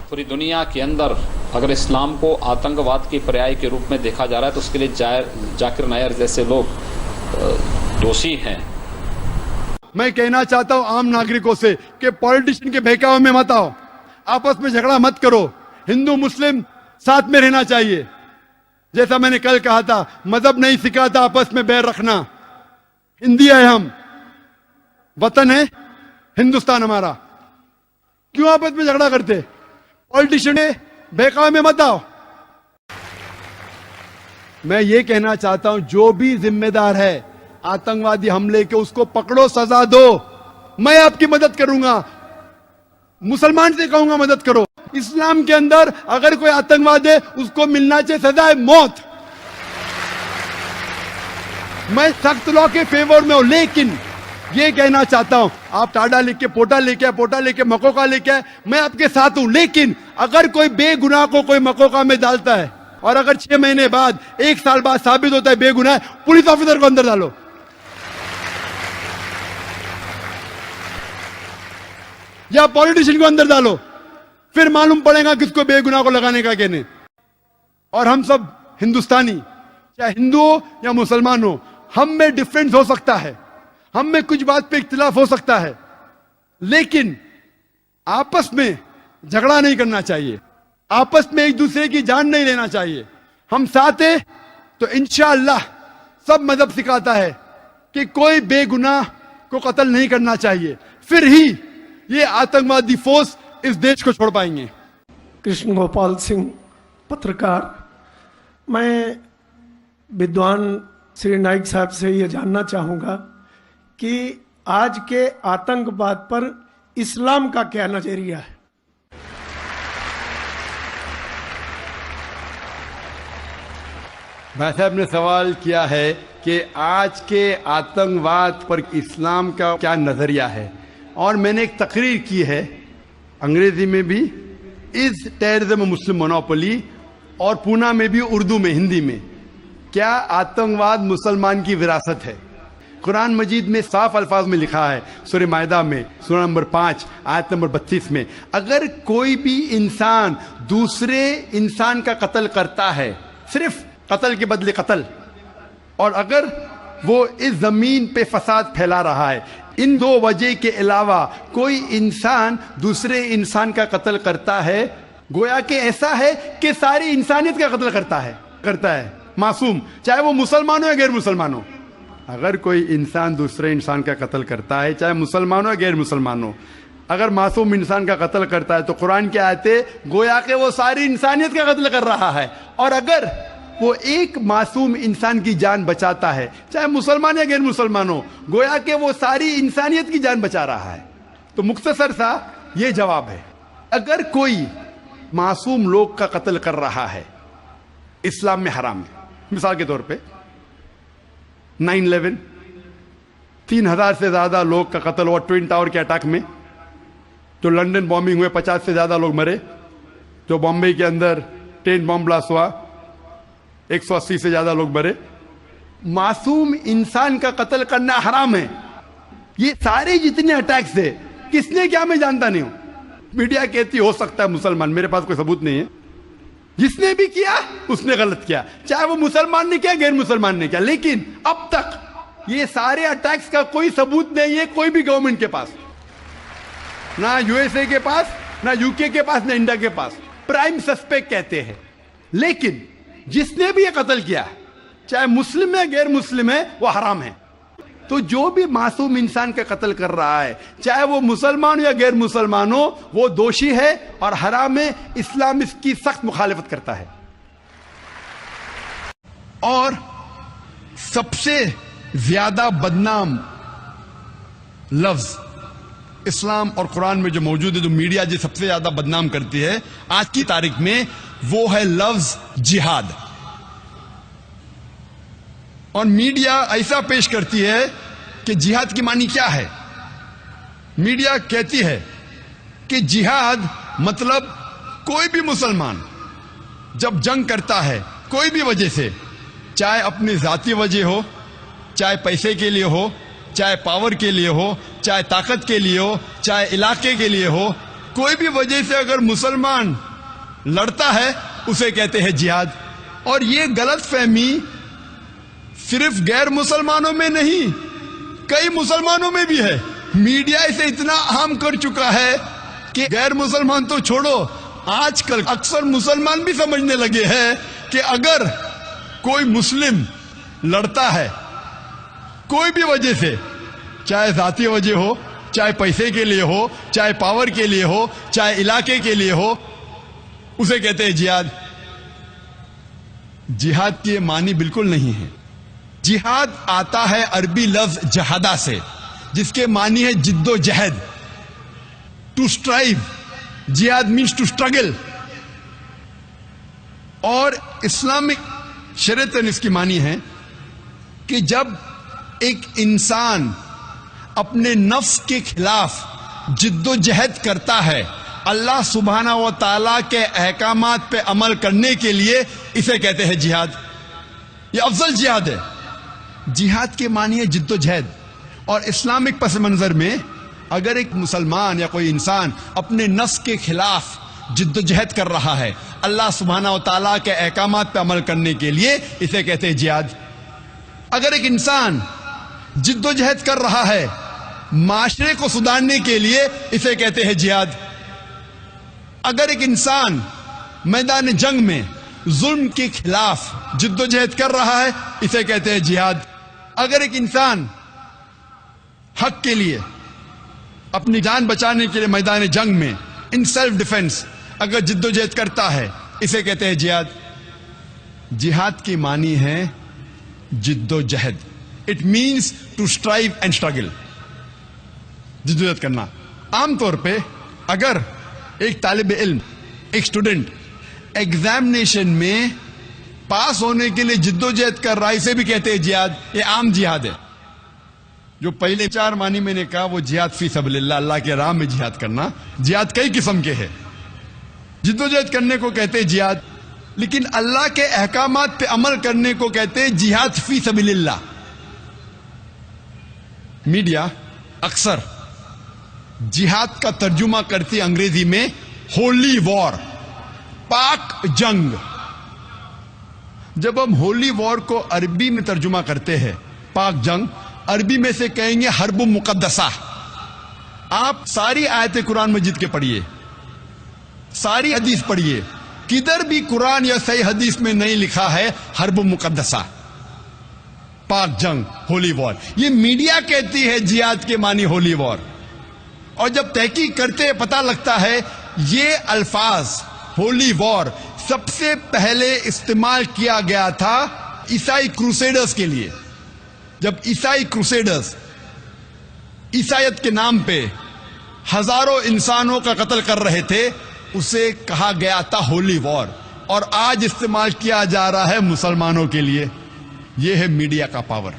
पूरी दुनिया के अंदर अगर इस्लाम को आतंकवाद के पर्याय के रूप में देखा जा रहा है तो उसके लिए जाकिर नायर जैसे लोग दोषी हैं। मैं कहना चाहता हूं आम नागरिकों से कि पॉलिटिशियन के बहकावे में मत आओ, आपस में झगड़ा मत करो, हिंदू मुस्लिम साथ में रहना चाहिए। जैसा मैंने कल कहा था, मजहब नहीं सिखाता आपस में बैर रखना। हिंदी है, हम वतन है हिंदुस्तान हमारा, क्यों आपस में झगड़ा करते? पॉलिटिशियन के बहकावे में मत आओ। मैं ये कहना चाहता हूं, जो भी जिम्मेदार है आतंकवादी हमले के, उसको पकड़ो, सजा दो। मैं आपकी मदद करूंगा, मुसलमान से कहूंगा मदद करो। इस्लाम के अंदर अगर कोई आतंकवाद है उसको मिलना चाहिए सजा है मौत। मैं सख्त लॉ के फेवर में हूं, लेकिन ये कहना चाहता हूं, आप टाडा लिख के पोटा लेके आए, पोटा लेके मकोका लेके आए, मैं आपके साथ हूं। लेकिन अगर कोई बेगुनाह को कोई मकोका में डालता है और अगर 6 महीने बाद 1 साल बाद साबित होता है बेगुनाह, पुलिस ऑफिसर को अंदर डालो। या पॉलिटिशियन को अंदर डालो, फिर मालूम पड़ेगा किसको बेगुनाह को लगाने का कहने। और हम सब हिंदुस्तानी, चाहे हिंदू हो या मुसलमान हो, हम में डिफरेंस हो सकता है, हम में कुछ बात पे इख्तिलाफ हो सकता है, लेकिन आपस में झगड़ा नहीं करना चाहिए, आपस में एक दूसरे की जान नहीं लेना चाहिए। हम साथ हैं तो इंशाअल्लाह सब मजहब सिखाता है कि कोई बेगुनाह को कत्ल नहीं करना चाहिए, फिर ही ये आतंकवादी फोर्स इस देश को छोड़ पाएंगे। कृष्ण गोपाल सिंह, पत्रकार। मैं विद्वान श्री नाइक साहब से ये जानना चाहूँगा कि आज के आतंकवाद पर इस्लाम का क्या नजरिया है? भाई साहब ने सवाल किया है कि आज के आतंकवाद पर इस्लाम का क्या नजरिया है, और मैंने एक तकरीर की है अंग्रेजी में भी, इज टेररिज्म मुस्लिम मोनोपोली, और पूना में भी उर्दू में, हिंदी में। क्या आतंकवाद मुसलमान की विरासत है? कुरान मजीद में साफ अल्फाज में लिखा है, सूरह मायदा में सूरह नंबर 5 आयत नंबर 32 में, अगर कोई भी इंसान दूसरे इंसान का कत्ल करता है, सिर्फ कत्ल के बदले कत्ल, और अगर वो इस जमीन पे फसाद फैला रहा है, इन 2 वजह के अलावा कोई इंसान दूसरे इंसान का कत्ल करता है, गोया कि ऐसा है कि सारी इंसानियत का कत्ल करता है मासूम, चाहे वो मुसलमान हो या गैर मुसलमान हो। अगर कोई इंसान दूसरे इंसान का कत्ल करता है, चाहे मुसलमान हो या गैर मुसलमान हो, अगर मासूम इंसान का कत्ल करता है तो कुरान की आयतें गोया कि वो सारी इंसानियत का कत्ल कर रहा है, और अगर वो एक मासूम इंसान की जान बचाता है, चाहे मुसलमान या गैर मुसलमान हो, गोया कि वो सारी इंसानियत की जान बचा रहा है। तो मुख्तसर सा ये जवाब है, अगर कोई मासूम लोग का कत्ल कर रहा है, इस्लाम में हराम है। मिसाल के तौर पे 9/11 3,000 से ज्यादा लोग का कत्ल हुआ ट्विन टावर के अटैक में, जो लंदन बॉम्बिंग हुए 50 से ज्यादा लोग मरे, जो बॉम्बे के अंदर ट्रेन बॉम्ब ब्लास्ट हुआ 180 से ज्यादा लोग मरे। मासूम इंसान का कत्ल करना हराम है। ये सारे जितने अटैक्स है, किसने क्या मैं जानता नहीं हूं, मीडिया कहती हो सकता है मुसलमान, मेरे पास कोई सबूत नहीं है। जिसने भी किया उसने गलत किया, चाहे वो मुसलमान ने किया गैर मुसलमान ने किया, लेकिन अब तक ये सारे अटैक्स का कोई सबूत नहीं है कोई भी गवर्नमेंट के पास, ना यूएसए के पास, ना यूके के पास, ना इंडिया के पास। प्राइम सस्पेक्ट कहते हैं, लेकिन जिसने भी ये कत्ल किया, चाहे मुस्लिम है गैर मुस्लिम है, वो हराम है। तो जो भी मासूम इंसान का कत्ल कर रहा है, चाहे वो मुसलमान हो या गैर मुसलमान हो, वो दोषी है और हराम है। इस्लाम इसकी सख्त मुखालिफत करता है। और सबसे ज्यादा बदनाम लफ्ज इस्लाम और कुरान में जो मौजूद है, जो मीडिया जो सबसे ज्यादा बदनाम करती है आज की तारीख में, वो है लफ्ज जिहाद। और मीडिया ऐसा पेश करती है कि जिहाद की मानी क्या है। मीडिया कहती है कि जिहाद मतलब कोई भी मुसलमान जब जंग करता है कोई भी वजह से, चाहे अपनी जाती वजह हो, चाहे पैसे के लिए हो, चाहे पावर के लिए हो, चाहे ताकत के लिए हो, चाहे इलाके के लिए हो, کوئی بھی وجہ سے اگر مسلمان لڑتا ہے اسے کہتے ہیں جہاد. اور یہ غلط فہمی صرف غیر مسلمانوں میں نہیں, کئی مسلمانوں میں بھی ہے. میڈیا اسے اتنا عام کر چکا ہے کہ غیر مسلمان تو چھوڑو, آج کل اکثر مسلمان بھی سمجھنے لگے ہیں کہ اگر کوئی مسلم لڑتا ہے کوئی بھی وجہ سے, چاہے ذاتی وجہ ہو, چاہے پیسے کے لیے ہو, چاہے پاور کے لیے ہو, چاہے علاقے کے لیے ہو, اسے کہتے ہیں جہاد. جہاد کی یہ معنی بالکل نہیں ہے. جہاد آتا ہے عربی لفظ جہادہ سے, جس کے معنی ہے جد و جہد, ٹو اسٹرائیو. جہاد مینس ٹو اسٹرگل. اور اسلامک شریعت اس کی معنی ہے کہ جب ایک انسان اپنے نفس کے خلاف جد و جہد کرتا ہے اللہ سبحانہ و تعالی کے احکامات پہ عمل کرنے کے لیے, اسے کہتے ہیں جہاد. یہ افضل جہاد ہے. جہاد کے معنی ہے جد و جہد. اور اسلامک پس منظر میں اگر ایک مسلمان یا کوئی انسان اپنے نفس کے خلاف جد و جہد کر رہا ہے اللہ سبحانہ و تعالیٰ کے احکامات پہ عمل کرنے کے لیے, اسے کہتے ہیں جہاد. اگر ایک انسان جد و جہد کر رہا ہے معاشرے کو سدھارنے کے لیے, اسے کہتے ہیں جہاد. اگر ایک انسان میدان جنگ میں ظلم کے خلاف جد و جہد کر رہا ہے, اسے کہتے ہیں جہاد. اگر ایک انسان حق کے لیے اپنی جان بچانے کے لیے میدان جنگ میں ان سیلف ڈیفenس اگر جد و جہد کرتا ہے, اسے کہتے ہیں جہاد. جہاد کی معنی ہے جد و جہد. It means to strive and struggle. جد و جہد کرنا. عام طور پہ اگر ایک طالب علم, ایک اسٹوڈنٹ ایگزامینیشن میں پاس ہونے کے لیے جد و جہد کر رہا ہے, اسے بھی کہتے ہیں جہاد. یہ عام جہاد ہے. جو پہلے 4 معنی میں نے کہا وہ جہاد فی سبیل اللہ, اللہ کے راہ میں جہاد کرنا. جہاد کئی قسم کے ہیں. جد و جہد کرنے کو کہتے ہیں جہاد, لیکن اللہ کے احکامات پہ عمل کرنے کو کہتے ہیں جہاد فی سبیل اللہ. میڈیا اکثر جہاد کا ترجمہ کرتی انگریزی میں ہولی وار, پاک جنگ. جب ہم ہولی وار کو عربی میں ترجمہ کرتے ہیں پاک جنگ, عربی میں سے کہیں گے حرب مقدسہ. آپ ساری آیت قرآن مجید کے پڑھیے, ساری حدیث پڑھیے, کدھر بھی قرآن یا صحیح حدیث میں نہیں لکھا ہے حرب مقدسہ, پاک جنگ, ہولی وار. یہ میڈیا کہتی ہے جہاد کے معنی ہولی وار. اور جب تحقیق کرتے پتہ لگتا ہے یہ الفاظ ہولی وار سب سے پہلے استعمال کیا گیا تھا عیسائی کروسیڈرز کے لیے. جب عیسائی کروسیڈرز عیسائیت کے نام پہ ہزاروں انسانوں کا قتل کر رہے تھے, اسے کہا گیا تھا ہولی وار. اور آج استعمال کیا جا رہا ہے مسلمانوں کے لیے. یہ ہے میڈیا کا پاور.